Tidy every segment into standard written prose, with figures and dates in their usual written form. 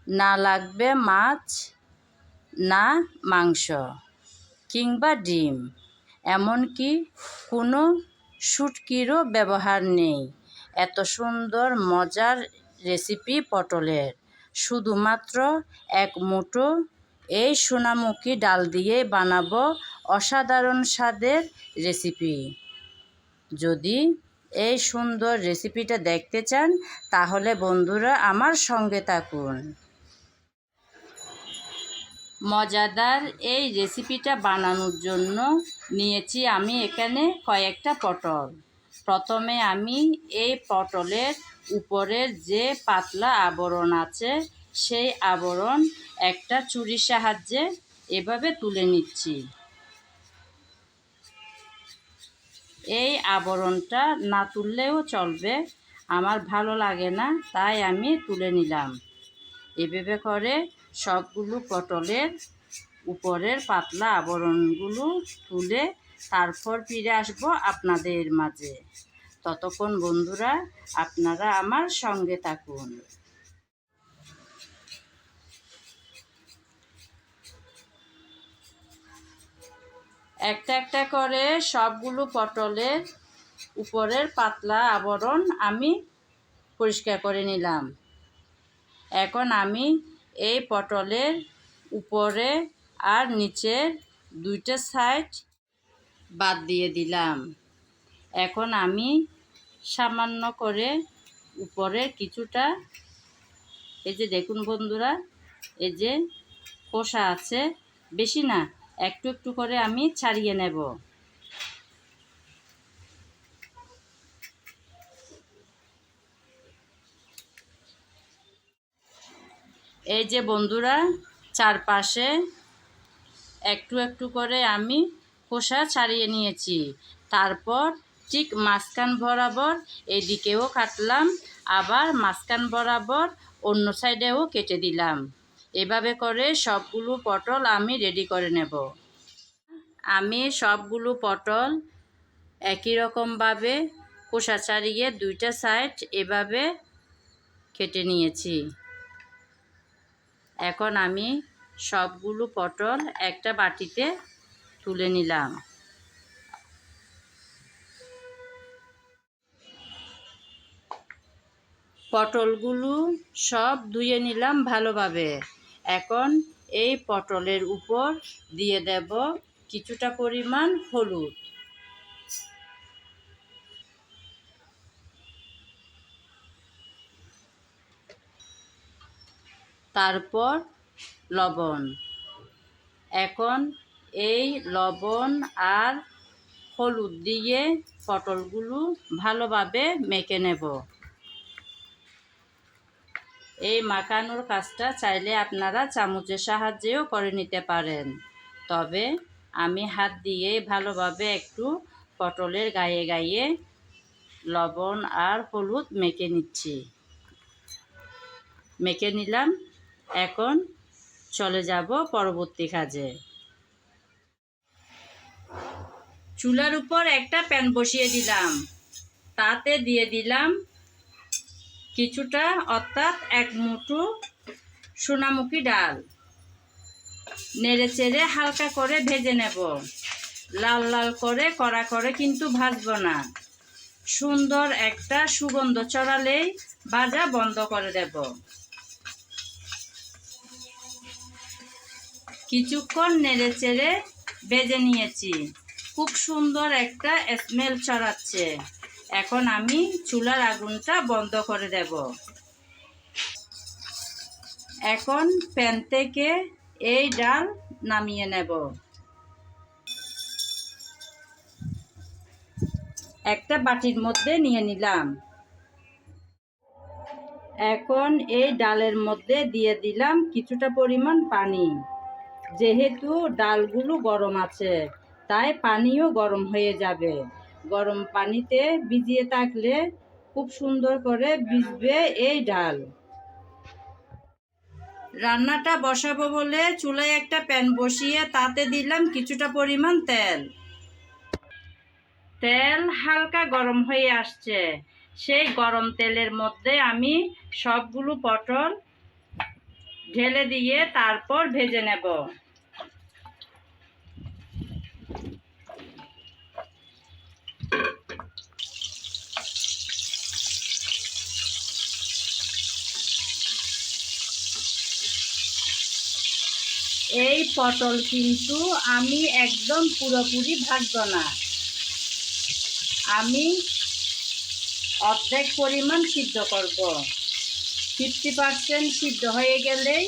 না লাগবে মাছ, না মাংস কিংবা ডিম, এমনকি কোনো শুটকিরও ব্যবহার নেই। এত সুন্দর মজার রেসিপি পটলের, শুধুমাত্র এক মুঠো এই সোনামুখী ডাল দিয়ে বানাবো অসাধারণ স্বাদের রেসিপি। যদি এই সুন্দর রেসিপিটা দেখতে চান তাহলে বন্ধুরা আমার সঙ্গে থাকুন। মজাদার এই রেসিপিটা বানানোর জন্য নিয়েছি আমি এখানে কয়েকটা পটল। প্রথমে আমি এই পটলের উপরের যে পাতলা আবরণ আছে সেই আবরণ একটা ছুরির সাহায্যে এভাবে তুলে নিচ্ছি। এই আবরণটা না তুললেও চলবে, আমার ভালো লাগে না তাই আমি তুলে নিলাম। এভাবে করে সবগুলো পটলের উপরের পাতলা আবরণগুলো তুলে তারপর ফিরে আসবো আপনাদের মাঝে। ততক্ষণ বন্ধুরা আপনারা আমার সঙ্গে থাকুন। একটা একটা করে সবগুলো পটলের উপরের পাতলা আবরণ আমি পরিষ্কার করে নিলাম। এখন আমি এই পটলের উপরে আর নিচের দুইটা সাইড বাদ দিয়ে দিলাম। এখন আমি সামান্য করে উপরের কিছুটা, এই যে দেখুন বন্ধুরা, এই যে খোসা আছে, বেশি না, একটু একটু করে আমি ছাড়িয়ে নেব। এই যে বন্ধুরা, চারপাশে একটু একটু করে আমি খোসা ছাড়িয়ে নিয়েছি। তারপর ঠিক মাঝখান বরাবর এদিকেও কাটলাম, আবার মাঝখান বরাবর অন্য সাইডেও কেটে দিলাম। এভাবে করে সবগুলো পটল আমি রেডি করে নেব। আমি সবগুলো পটল একই রকমভাবে খোসা ছাড়িয়ে দুইটা সাইড এভাবে কেটে নিয়েছি। এখন আমি সবগুলো পটল একটা বাটিতে তুলে নিলাম। পটলগুলো সব ধুয়ে নিলাম ভালোভাবে। এখন এই পটলের উপর দিয়ে দেব কিছুটা পরিমাণ হলুদ, তারপর লবণ। এখন এই লবণ আর হলুদ দিয়ে পটলগুলো ভালোভাবে মেখে নেব। এই মাখানোর কাজটা চাইলে আপনারা চামচের সাহায্যেও করে নিতে পারেন, তবে আমি হাত দিয়ে ভালোভাবে একটু পটলের গায়ে গায়ে লবণ আর হলুদ মেখে নিচ্ছি। মেখে নিলাম। এখন চলে যাব পরবর্তী কাজে। চুলার উপর একটা প্যান বসিয়ে দিলাম, তাতে দিয়ে দিলাম কিছুটা, অর্থাৎ এক মুঠো সোনামুখী ডাল। নেড়ে চেড়ে হালকা করে ভেজে নেব। লাল লাল করে কড়া করে কিন্তু ভাজবো না। সুন্দর একটা সুগন্ধ ছড়ালেই ভাজা বন্ধ করে দেব। কিছুক্ষণ নেড়ে চেড়ে ভেজে নিয়েছি, খুব সুন্দর একটা স্মেল ছড়াচ্ছে। এখন আমি চুলার আগুনটা বন্ধ করে দেব। এখন প্যান থেকে এই ডাল নামিয়ে নেব। একটা বাটির মধ্যে নিয়ে নিলাম। এখন এই ডালের মধ্যে দিয়ে দিলাম কিছুটা পরিমাণ পানি। যেহেতু ডালগুলো গরম আছে তাই পানিও গরম হয়ে যাবে। গরম পানিতে ভিজিয়ে থাকলে খুব সুন্দর করে ভিজবে এই ডাল। রান্নাটা বসাবো বলে চুলায় একটা প্যান বসিয়ে তাতে দিলাম কিছুটা পরিমাণ তেল। তেল হালকা গরম হয়ে আসছে। সেই গরম তেলের মধ্যে আমি সবগুলো পটল ঢেলে দিয়ে তারপর ভেজে নেব। এই পটল কিন্তু আমি একদম পুরোপুরি ভাজব না, আমি অর্ধেক পরিমাণ সিদ্ধ করব। 50% সিদ্ধ হয়ে গেলেই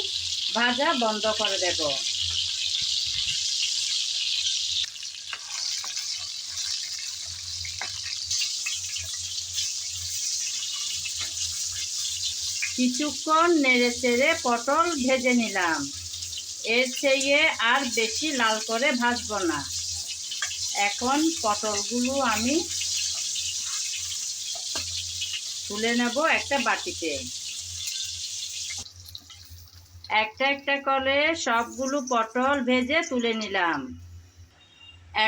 ভাজা বন্ধ করে দেব। কিছুক্ষণ নেড়ে চেড়ে পটল ভেজে নিলাম। এর চেয়ে আর বেশি লাল করে ভাজবো না। এখন পটলগুলো আমি তুলে নেব একটা বাটিতে। একটা একটা করে সবগুলো পটল ভেজে তুলে নিলাম।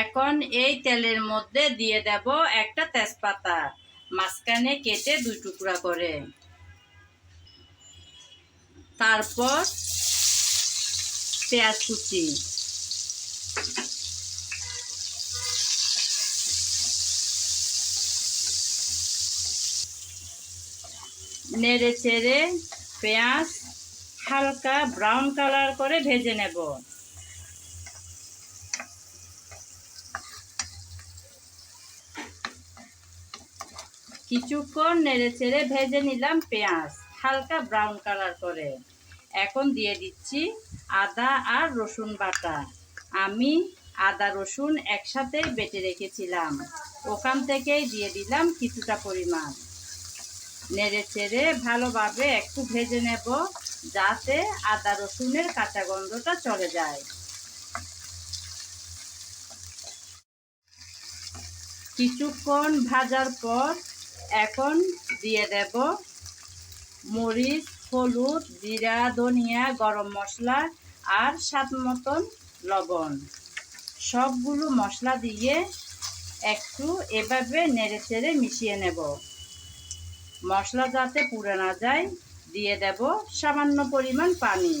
এখন এই তেলের মধ্যে দিয়ে দেব একটা তেজপাতা, মাঝখানে কেটে 2 টুকরা করে। তারপর পেঁয়াজ কুচি, নেড়ে চেড়ে পেঁয়াজ হালকা ব্রাউন কালার করে ভেজে নেব। কিছুক্ষণ নেড়ে চেড়ে ভেজে নিলাম পেঁয়াজ হালকা ব্রাউন কালার করে। এখন দিয়ে দিচ্ছি আদা আর রসুন বাটা। আমি আদা রসুন একসাথে বেটে রেখেছিলাম, ওখান থেকেই দিয়ে দিলাম কিছুটা পরিমাণ। নেড়ে চেড়ে ভালোভাবে একটু ভেজে নেব, যাতে আদা রসুনের কাঁচা গন্ধটা চলে যায়। কিছুক্ষণ ভাজার পর এখন দিয়ে দেব মরিচ, হলুদ, জিরা, ধনিয়া, গরম মশলা আর স্বাদ মতন লবণ। সবগুলো মশলা দিয়ে একটু এভাবে নেড়ে চেড়ে মিশিয়ে নেব। মশলা যাতে পুড়ে না যায় দিয়ে দেব সামান্য পরিমাণ পানি।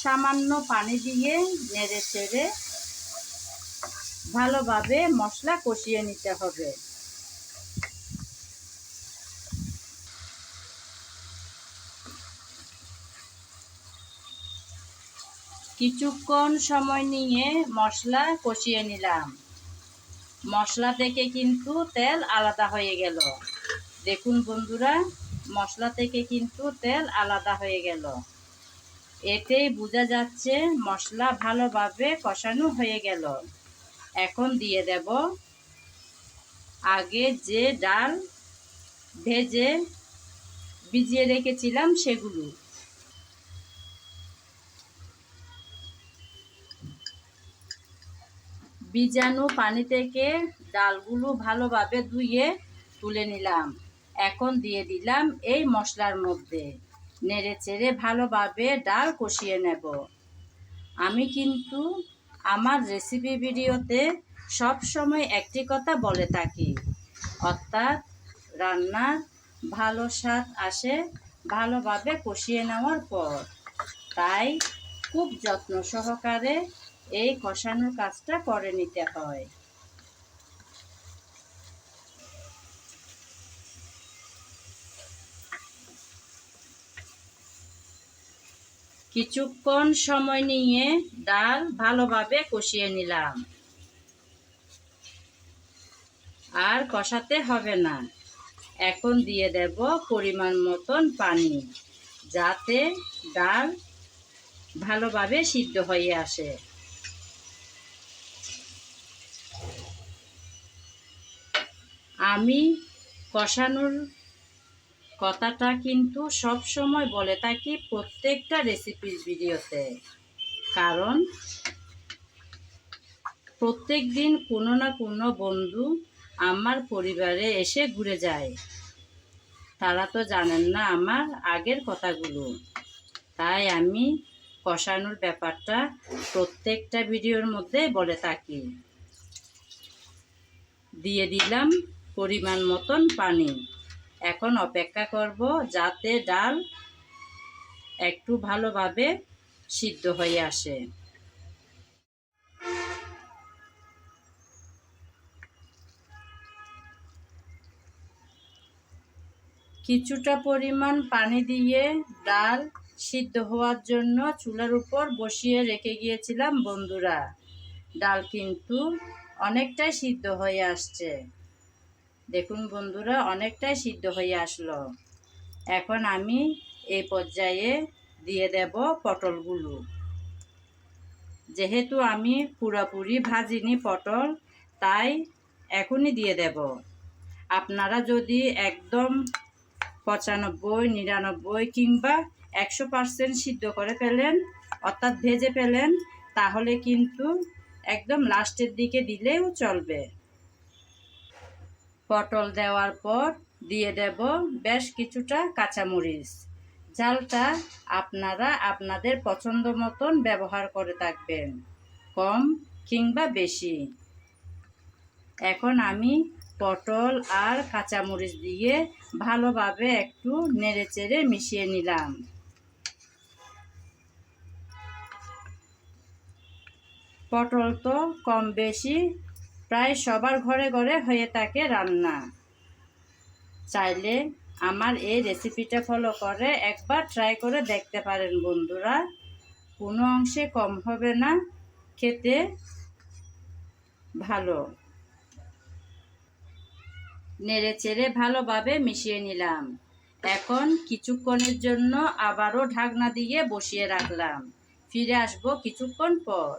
সামান্য পানি দিয়ে নেড়ে চেড়ে ভালোভাবে মশলা কষিয়ে নিতে হবে। কিছুক্ষণ সময় নিয়ে মশলা কষিয়ে নিলাম। মশলা থেকে কিন্তু তেল আলাদা হয়ে গেল। দেখুন বন্ধুরা, মশলা থেকে কিন্তু তেল আলাদা হয়ে গেল। এতেই বোঝা যাচ্ছে মশলা ভালোভাবে কষানো হয়ে গেল। এখন দিয়ে দেব আগে যে ডাল ভেজে ভিজিয়ে রেখেছিলাম সেগুলো। ভিজানো পানি থেকে ডালগুলো ভালোভাবে ধুয়ে তুলে নিলাম। এখন দিয়ে দিলাম এই মশলার মধ্যে। নেড়ে চেড়ে ভালোভাবে ডাল কষিয়ে নেব। আমি কিন্তু আমার রেসিপি ভিডিওতে সব সময় একটি কথা বলে থাকি, অর্থাৎ রান্নার ভালো স্বাদ আসে ভালোভাবে কষিয়ে নেওয়ার পর। তাই খুব যত্ন সহকারে এই কষানোর কাজটা করে নিতে হয়। কিছুক্ষণ সময় নিয়ে ডাল ভালোভাবে কষিয়ে নিলাম। আর কষাতে হবে না। এখন দিয়ে দেব পরিমাণ মতন পানি, যাতে ডাল ভালোভাবে সিদ্ধ হয়ে আসে। আমি কষানোর কথাটা কিন্তু সব সময় বলে থাকি প্রত্যেকটা রেসিপির ভিডিওতে, কারণ প্রত্যেক দিন কোনো না কোনো বন্ধু আমার পরিবারে এসে ঘুরে যায়। তারা তো জানেন না আমার আগের কথাগুলো। তাই আমি কষানোর ব্যাপারটা প্রত্যেকটা ভিডিওর মধ্যে বলে থাকি। দিয়ে দিলাম পরিমাণ মতন পানি। এখন অপেক্ষা করব যাতে ডাল একটু ভালোভাবে সিদ্ধ হয়ে আসে। কিছুটা পরিমাণ পানি দিয়ে ডাল সিদ্ধ হওয়ার জন্য চুলার উপর বসিয়ে রেখে গিয়েছিলাম বন্ধুরা। ডাল কিন্তু অনেকটাই সিদ্ধ হয়ে আসছে। দেখুন বন্ধুরা, অনেকটাই সিদ্ধ হয়ে আসলো। এখন আমি এই পর্যায়ে দিয়ে দেব পটলগুলো। যেহেতু আমি পুরোপুরি ভাজিনি পটল, তাই এখনই দিয়ে দেব। আপনারা যদি একদম 95, 99 কিংবা 100% সিদ্ধ করে ফেলেন, অর্থাৎ ভেজে ফেলেন, তাহলে কিন্তু একদম লাস্টের দিকে দিলেও চলবে। পটল দেওয়ার পর দিয়ে দেব বেশ কিছুটা কাঁচামরিচ। ঝালটা আপনারা আপনাদের পছন্দ মতন ব্যবহার করে থাকবেন, কম কিংবা বেশি। এখন আমি পটল আর কাঁচামরিচ দিয়ে ভালোভাবে একটু নেড়েচেড়ে মিশিয়ে নিলাম। পটল তো কম বেশি প্রায় সবার ঘরে ঘরে হয়ে থাকে রান্না। চাইলে আমার এই রেসিপিটা ফলো করে একবার ট্রাই করে দেখতে পারেন বন্ধুরা। কোনো অংশে কম হবে না, খেতে ভালো। নেড়েচেড়ে ভালোভাবে মিশিয়ে নিলাম। এখন কিছুক্ষণের জন্য আবারও ঢাকনা দিয়ে বসিয়ে রাখলাম। ফিরে আসবো কিছুক্ষণ পর।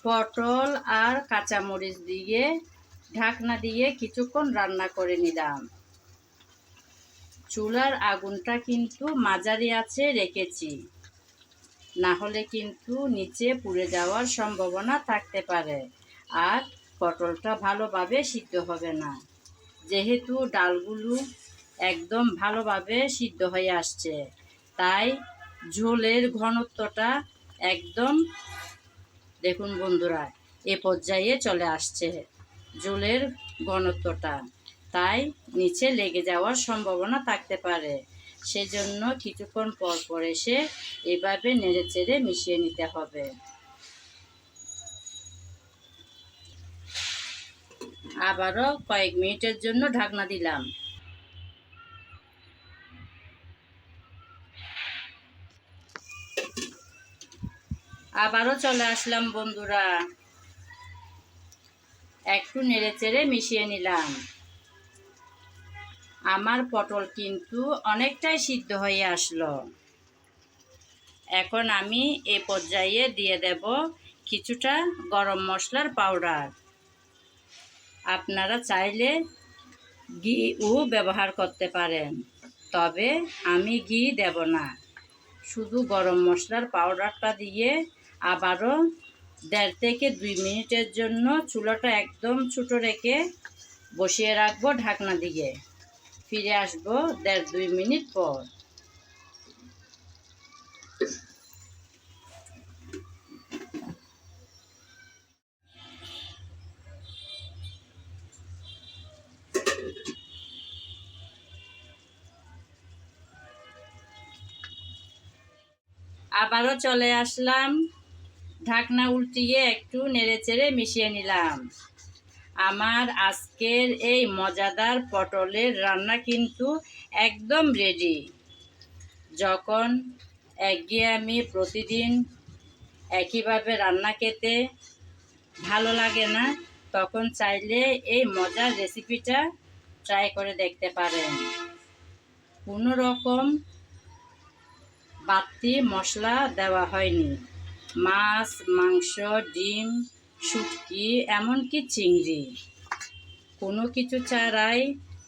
পটল আর কাঁচামরিচ দিয়ে ঢাকনা দিয়ে কিছুক্ষণ রান্না করে নিলাম। চুলার আগুনটা কিন্তু মাঝারি আছে রেখেছি, না হলে কিন্তু নিচে পুড়ে যাওয়ার সম্ভাবনা থাকতে পারে আর পটলটা ভালোভাবে সিদ্ধ হবে না। যেহেতু ডালগুলো একদম ভালোভাবে সিদ্ধ হয়ে আসছে, তাই ঝোলের ঘনত্বটা একদম, দেখুন বন্ধুরা, এ পর্যায়ে চলে আসছে ঝোলের ঘনত্বটা, তাই নিচে লেগে যাওয়ার সম্ভাবনা থাকতে পারে। সেজন্য কিছুক্ষণ পর পর এসে এভাবে নেড়েচেড়ে মিশিয়ে নিতে হবে। আবারও কয়েক মিনিটের জন্য ঢাকনা দিলাম। আবারও চলে আসলাম বন্ধুরা, একটু নেড়েচেড়ে মিশিয়ে নিলাম। আমার পটল কিন্তু অনেকটাই সিদ্ধ হয়ে আসলো। এখন আমি এই পর্যায়ে দিয়ে দেব কিছুটা গরম মশলার পাউডার। আপনারা চাইলে ঘিও ব্যবহার করতে পারেন, তবে আমি ঘি দেব না। শুধু গরম মশলার পাউডারটা দিয়ে আবারও 1.5 থেকে 2 মিনিটের জন্য চুলাটা একদম ছোটো রেখে বসিয়ে রাখবো ঢাকনা দিয়ে। ফিরে আসবো 1.5-2 মিনিট পর। আবারও চলে আসলাম, ঢাকনা উল্টিয়ে একটু নেড়েচেড়ে মিশিয়ে নিলাম। আমার আজকের এই মজাদার পটলের রান্না কিন্তু একদম রেডি। যখন একঘেয়েমি প্রতিদিন একইভাবে রান্না খেতে ভালো লাগে না, তখন চাইলে এই মজার রেসিপিটা ট্রাই করে দেখতে পারেন। কোনো রকম বাড়তি মশলা দেওয়া হয়নি। মাছ, মাংস, ডিম, শুটকি, এমনকি চিংড়ি, কোনো কিছু ছাড়াই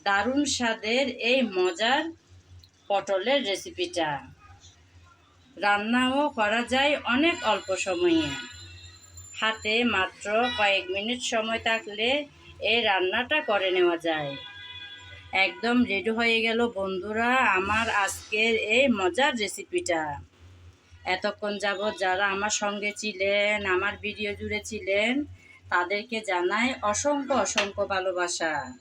দারুণ স্বাদের এই মজার পটলের রেসিপিটা। রান্নাও করা যায় অনেক অল্প সময়ে। হাতে মাত্র কয়েক মিনিট সময় থাকলে এই রান্নাটা করে নেওয়া যায়। একদম রেডি হয়ে গেল বন্ধুরা আমার আজকের এই মজার রেসিপিটা। এতক্ষণ যাবৎ যারা আমার সঙ্গে ছিলেন, আমার ভিডিও জুড়ে ছিলেন, তাদেরকে জানাই অসংখ্য অসংখ্য ভালোবাসা।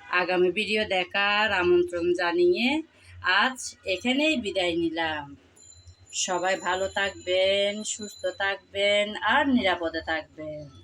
আগামী ভিডিও দেখার আমন্ত্রণ জানিয়ে আজ এখানেই বিদায় নিলাম। সবাই ভালো থাকবেন, সুস্থ থাকবেন আর নিরাপদে থাকবেন।